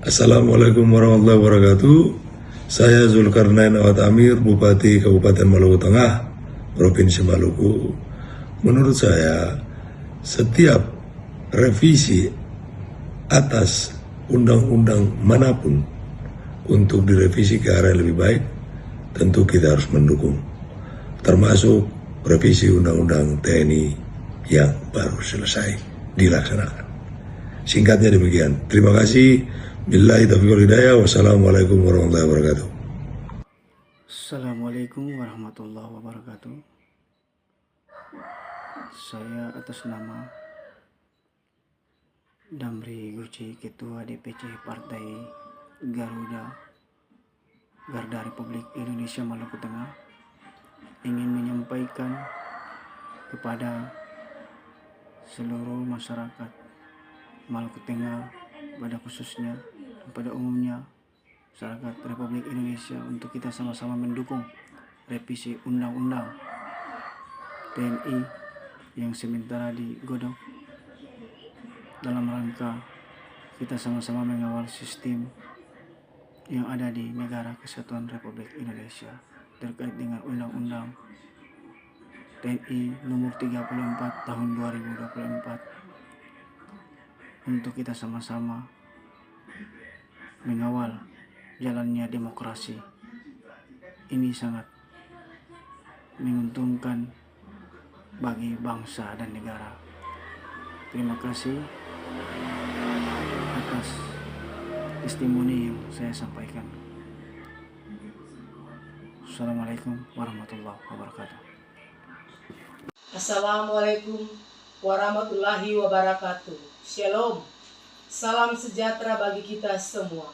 Assalamualaikum warahmatullahi wabarakatuh. Saya Zulkarnain Awad Amir, Bupati Kabupaten Maluku Tengah, Provinsi Maluku. Menurut saya, setiap revisi atas undang-undang manapun untuk direvisi ke arah yang lebih baik, tentu kita harus mendukung. Termasuk revisi undang-undang TNI yang baru selesai dilaksanakan. Singkatnya demikian. Terima kasih. Billahi taufiq wal hidayah. Wassalamualaikum warahmatullahi wabarakatuh. Assalamualaikum warahmatullahi wabarakatuh. Saya atas nama Damri Gurci, Ketua DPC Partai Garuda Garda Republik Indonesia Maluku Tengah, ingin menyampaikan kepada seluruh masyarakat Maluku Tengah, pada khususnya pada umumnya masyarakat Republik Indonesia, untuk kita sama-sama mendukung revisi undang-undang TNI yang sementara digodok dalam rangka kita sama-sama mengawal sistem yang ada di negara Kesatuan Republik Indonesia terkait dengan Undang-Undang TNI nomor 34 tahun 2024, untuk kita sama-sama mengawal jalannya demokrasi. Ini sangat menguntungkan bagi bangsa dan negara. Terima kasih atas testimoni yang saya sampaikan. Assalamualaikum warahmatullahi wabarakatuh. Assalamualaikum warahmatullahi wabarakatuh. Shalom. Salam sejahtera bagi kita semua.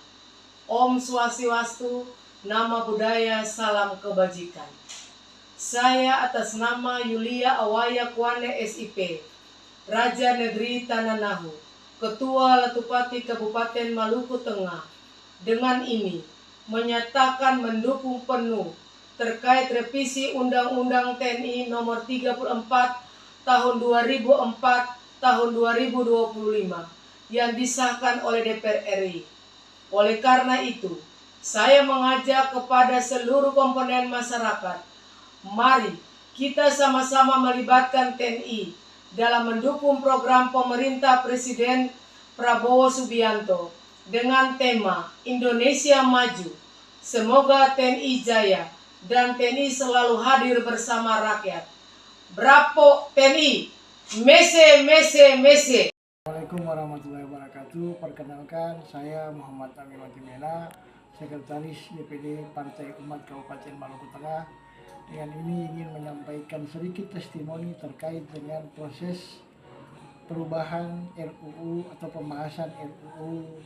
Om Swastiastu, nama budaya, salam kebajikan. Saya atas nama Yulia Awaya Kwane SIP, Raja Negeri Tanah Nahu, Ketua Latupati Kabupaten Maluku Tengah, dengan ini menyatakan mendukung penuh terkait revisi Undang-Undang TNI nomor 34 tahun 2004 tahun 2025 yang disahkan oleh DPR RI. Oleh karena itu, saya mengajak kepada seluruh komponen masyarakat, mari kita sama-sama melibatkan TNI dalam mendukung program pemerintah Presiden Prabowo Subianto dengan tema Indonesia Maju. Semoga TNI jaya dan TNI selalu hadir bersama rakyat. Bravo TNI, mese mese mese. Assalamualaikum warahmatullahi wabarakatuh. Perkenalkan, saya Muhammad Amir Watimena, Sekretaris DPD Partai Umat Kabupaten Maluku Tengah. Dengan ini ingin menyampaikan sedikit testimoni terkait dengan proses perubahan RUU atau pembahasan RUU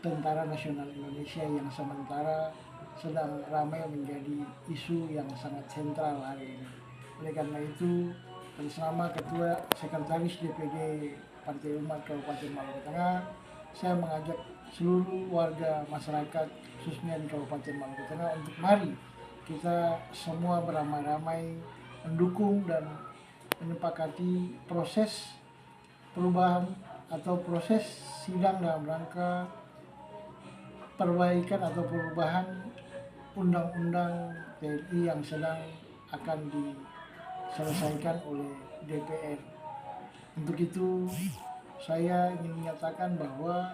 Tentara Nasional Indonesia yang sementara sedang ramai menjadi isu yang sangat sentral hari ini. Oleh karena itu, bersama Ketua Sekretaris DPD Partai Umat Kabupaten Maluku Tengah, saya mengajak seluruh warga masyarakat khususnya di Kabupaten Maluku Tengah untuk mari kita semua beramai-ramai mendukung dan menyepakati proses perubahan atau proses sidang dalam rangka perbaikan atau perubahan Undang-Undang TNI yang sedang akan diselesaikan oleh DPR. Untuk itu, saya ingin menyatakan bahwa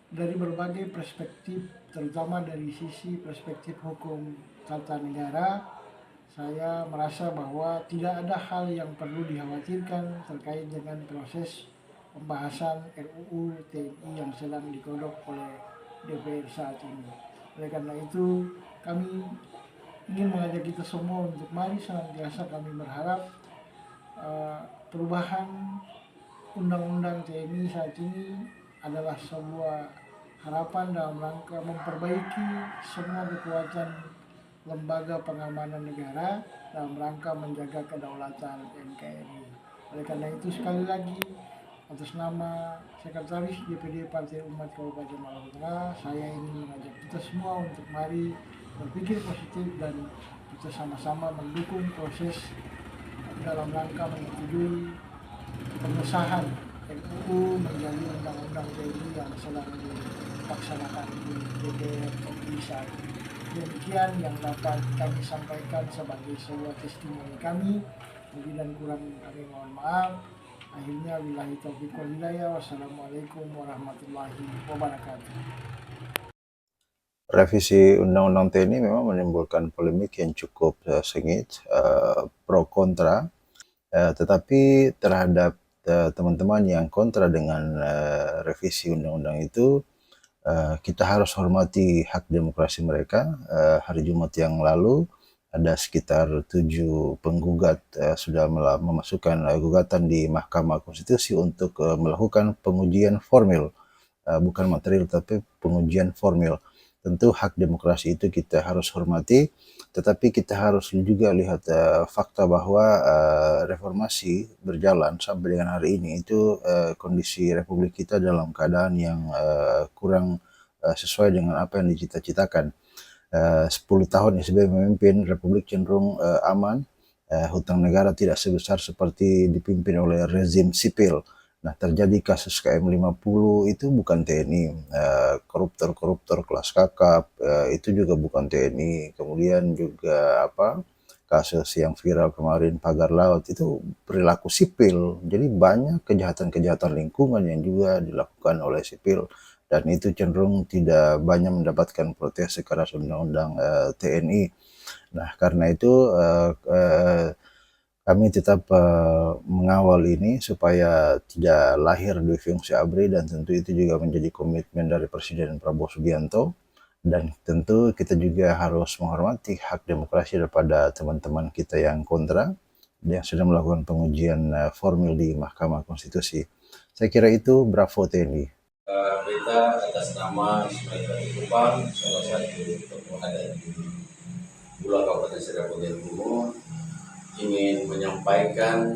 dari berbagai perspektif, terutama dari sisi perspektif hukum tata negara, saya merasa bahwa tidak ada hal yang perlu dikhawatirkan terkait dengan proses pembahasan RUU TNI yang sedang digodok oleh DPR saat ini. Oleh karena itu, kami ingin mengajak kita semua untuk mari senantiasa kami berharap perubahan Undang-Undang TNI saat ini adalah sebuah harapan dalam rangka memperbaiki semua kekuatan lembaga pengamanan negara dalam rangka menjaga kedaulatan NKRI. Oleh karena itu, sekali lagi atas nama Sekretaris DPD Partai Umat Kabupaten Maluku Tengah, saya ingin mengajak kita semua untuk mari berpikir positif dan kita sama-sama mendukung proses dalam rangka menyetujui pengesahan RUU menjadi undang-undang TNI yang sedang dilaksanakan di DPR RI saat ini. Demikian yang dapat kami sampaikan sebagai sebuah testimoni kami. Lebih dan kurang kami mohon maaf. Akhirnya billahi taufiq wal hidayah. Wassalamualaikum warahmatullahi wabarakatuh. Revisi Undang-Undang TNI memang menimbulkan polemik yang cukup sengit, pro kontra, tetapi terhadap teman-teman yang kontra dengan revisi undang-undang itu, kita harus hormati hak demokrasi mereka. Hari Jumat yang lalu ada sekitar 7 penggugat sudah memasukkan gugatan di Mahkamah Konstitusi untuk melakukan pengujian formil, bukan material tapi pengujian formil. Tentu hak demokrasi itu kita harus hormati, tetapi kita harus juga lihat fakta bahwa reformasi berjalan sampai dengan hari ini itu kondisi Republik kita dalam keadaan yang kurang sesuai dengan apa yang dicita-citakan. 10 tahun SBY memimpin, Republik cenderung aman, hutang negara tidak sebesar seperti dipimpin oleh rezim sipil. Nah, terjadi kasus KM50 itu bukan TNI, koruptor-koruptor kelas kakap itu juga bukan TNI. Kemudian juga kasus yang viral kemarin pagar laut itu perilaku sipil. Jadi banyak kejahatan-kejahatan lingkungan yang juga dilakukan oleh sipil, dan itu cenderung tidak banyak mendapatkan protes sekeras undang-undang TNI. Nah, karena itu kami tetap mengawal ini supaya tidak lahir dui fungsi ABRI, dan tentu itu juga menjadi komitmen dari Presiden Prabowo Subianto. Dan tentu kita juga harus menghormati hak demokrasi daripada teman-teman kita yang kontra, yang sudah melakukan pengujian formil di Mahkamah Konstitusi. Saya kira itu bravo TNI. Beta atas nama Ismail Bati Kupang, salah satu tokoh adat di Bula Kabupaten Seram bagian Timur, ingin menyampaikan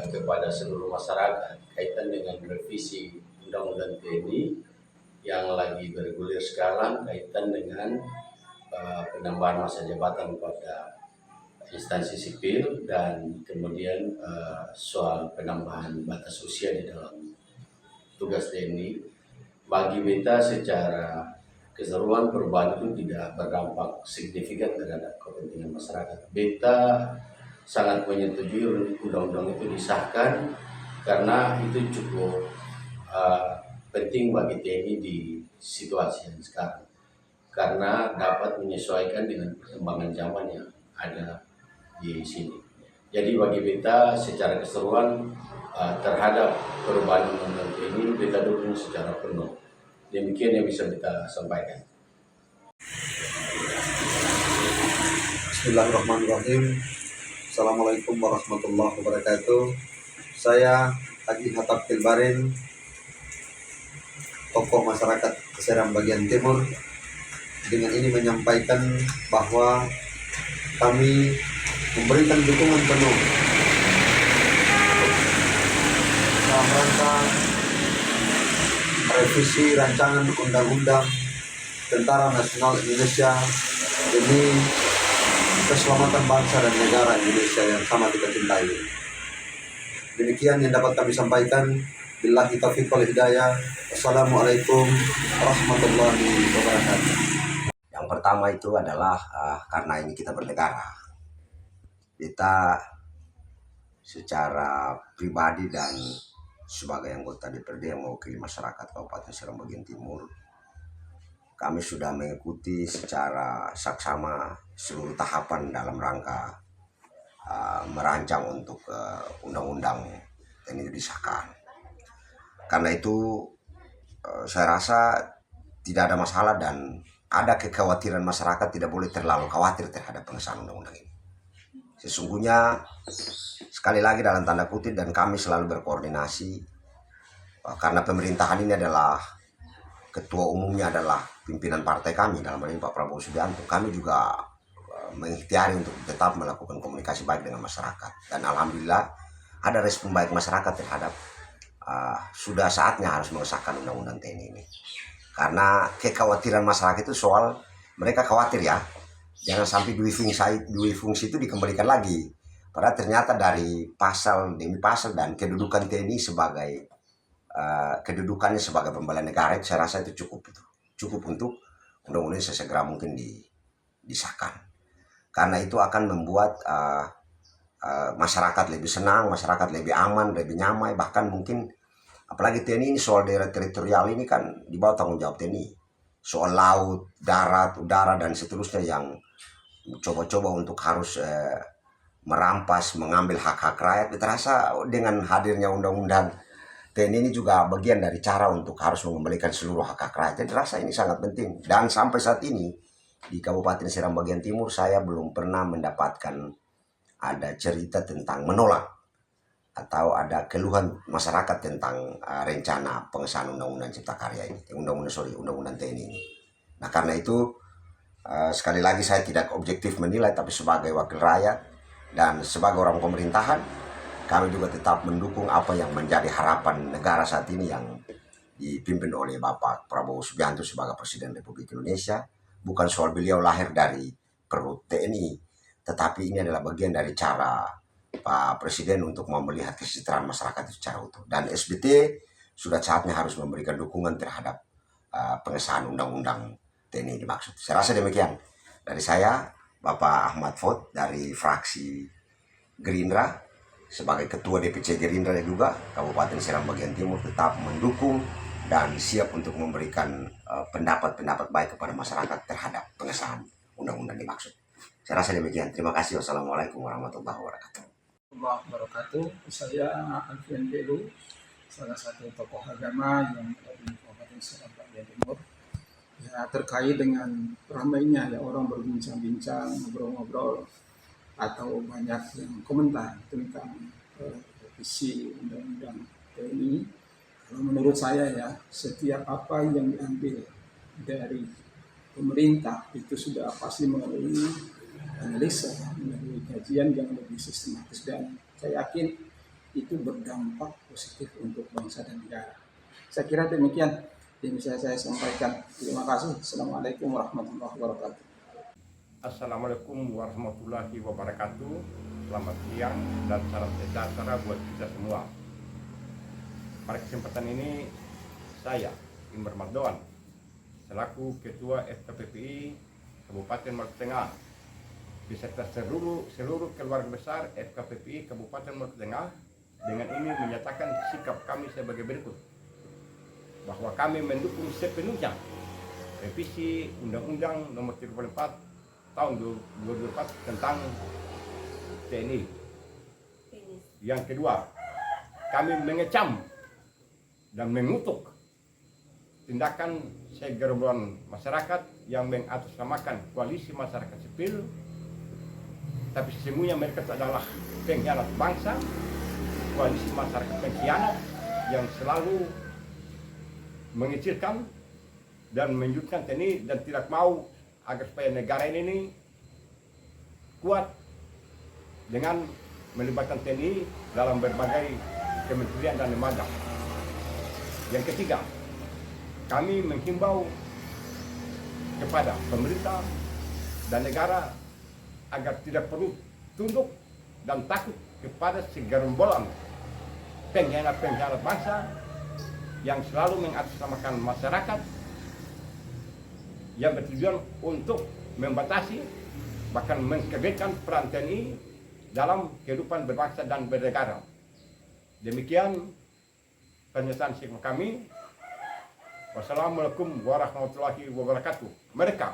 kepada seluruh masyarakat kaitan dengan revisi Undang-Undang TNI yang lagi bergulir sekarang kaitan dengan penambahan masa jabatan pada instansi sipil, dan kemudian soal penambahan batas usia di dalam tugas TNI. Bagi beta secara keseluruhan perubahan itu tidak berdampak signifikan terhadap kepentingan masyarakat. Beta sangat menyetujui undang-undang itu disahkan karena itu cukup penting bagi TNI di situasi yang sekarang, karena dapat menyesuaikan dengan perkembangan zaman yang ada di sini. Jadi bagi beta secara keseluruhan terhadap perubahan undang-undang TNI, beta dukung secara penuh. Demikian yang bisa kita sampaikan. Bismillahirrahmanirrahim. Assalamualaikum warahmatullahi wabarakatuh. Saya Haji Hattab Tilbarin, tokoh masyarakat Seram bagian Timur, dengan ini menyampaikan bahwa kami memberikan dukungan penuh dalam rangka revisi rancangan undang-undang Tentara Nasional Indonesia demi keselamatan bangsa dan negara Indonesia yang sama kita cintai. Demikian yang dapat kami sampaikan. Billahi taufiq wal hidayah. Wassalamualaikum warahmatullahi wabarakatuh. Yang pertama itu adalah karena ini kita bernegara. Kita secara pribadi dan sebagai anggota DPRD yang mewakili masyarakat Kabupaten Seram bagian Timur, kami sudah mengikuti secara saksama seluruh tahapan dalam rangka merancang untuk undang-undang ini disahkan. Karena itu saya rasa tidak ada masalah, dan ada kekhawatiran masyarakat tidak boleh terlalu khawatir terhadap pengesahan undang-undang ini. Sesungguhnya sekali lagi dalam tanda kutip, dan kami selalu berkoordinasi karena pemerintahan ini adalah ketua umumnya adalah pimpinan partai kami, dalam hal ini Pak Prabowo Subianto. Kami juga mengikhtiari untuk tetap melakukan komunikasi baik dengan masyarakat, dan alhamdulillah ada respon baik masyarakat terhadap sudah saatnya harus mengesahkan undang-undang TNI ini. Karena kekhawatiran masyarakat itu soal mereka khawatir ya, jangan sampai dui fungsi itu dikembalikan lagi. Padahal ternyata dari pasal demi pasal dan kedudukan TNI sebagai kedudukannya sebagai pembela negara, saya rasa itu cukup untuk undang-undang sesegera mungkin disahkan, karena itu akan membuat masyarakat lebih senang, masyarakat lebih aman, lebih nyaman. Bahkan mungkin apalagi TNI ini soal daerah teritorial ini kan di bawah tanggung jawab TNI, soal laut, darat, udara dan seterusnya yang coba-coba untuk harus merampas, mengambil hak-hak rakyat. Terasa dengan hadirnya undang-undang TNI ini juga bagian dari cara untuk harus mengembalikan seluruh hak-hak rakyat. Jadi rasa ini sangat penting. Dan sampai saat ini di Kabupaten Seram bagian timur saya belum pernah mendapatkan ada cerita tentang menolak atau ada keluhan masyarakat tentang rencana pengesahan Undang-Undang Cipta Karya ini, Undang-Undang TNI ini. Nah karena itu sekali lagi saya tidak objektif menilai, tapi sebagai wakil rakyat dan sebagai orang pemerintahan, kami juga tetap mendukung apa yang menjadi harapan negara saat ini yang dipimpin oleh Bapak Prabowo Subianto sebagai Presiden Republik Indonesia. Bukan soal beliau lahir dari perut TNI, tetapi ini adalah bagian dari cara Pak Presiden untuk melihat kesejahteraan masyarakat secara utuh. Dan SBT sudah saatnya harus memberikan dukungan terhadap pengesahan undang-undang TNI dimaksud. Saya rasa demikian dari saya, Bapak Ahmad Fot dari fraksi Gerindra sebagai Ketua DPC Gerindra juga Kabupaten Seram bagian timur tetap mendukung dan siap untuk memberikan pendapat-pendapat baik kepada masyarakat terhadap pengesahan undang-undang dimaksud. Saya rasa demikian. Terima kasih. Wassalamualaikum warahmatullahi wabarakatuh. Wabarakatuh. Saya Alfian Belu, salah satu tokoh agama yang ada di Kabupaten Seram bagian timur. Ya, terkait dengan ramainya ya orang berbincang-bincang, ngobrol-ngobrol atau banyak yang komentar tentang revisi undang-undang TNI. Kalau menurut saya ya, setiap apa yang diambil dari pemerintah itu sudah pasti melalui analisa, melalui kajian yang lebih sistematis, dan saya yakin itu berdampak positif untuk bangsa dan negara. Saya kira demikian yang bisa saya sampaikan. Terima kasih. Assalamualaikum warahmatullahi wabarakatuh. Assalamualaikum warahmatullahi wabarakatuh. Selamat siang dan salam sejahtera buat kita semua. Pada kesempatan ini saya Imar Mardoan selaku Ketua FKPPI Kabupaten Maluku Tengah beserta seluruh keluarga besar FKPPI Kabupaten Maluku Tengah dengan ini menyatakan sikap kami sebagai berikut, bahwa kami mendukung sepenuhnya revisi Undang-Undang Nomor 34 Tahun 2024 tentang TNI. Yang kedua, kami mengecam dan mengutuk tindakan segerombolan masyarakat yang mengatasnamakan koalisi masyarakat sipil, tapi sesungguhnya mereka adalah pengkhianat bangsa, koalisi masyarakat pengkhianat yang selalu mengecilkan dan menjunjukkan TNI dan tidak mau agar supaya negara ini kuat dengan melibatkan TNI dalam berbagai kementerian dan lembaga. Yang ketiga, kami menghimbau kepada pemerintah dan negara agar tidak perlu tunduk dan takut kepada segerombolan pengkhianat bangsa yang selalu mengatasnamakan masyarakat yang bertujuan untuk membatasi bahkan mengkerdilkan peran TNI dalam kehidupan berbangsa dan bernegara. Demikian pernyataan sikap kami. Wassalamualaikum warahmatullahi wabarakatuh. Mereka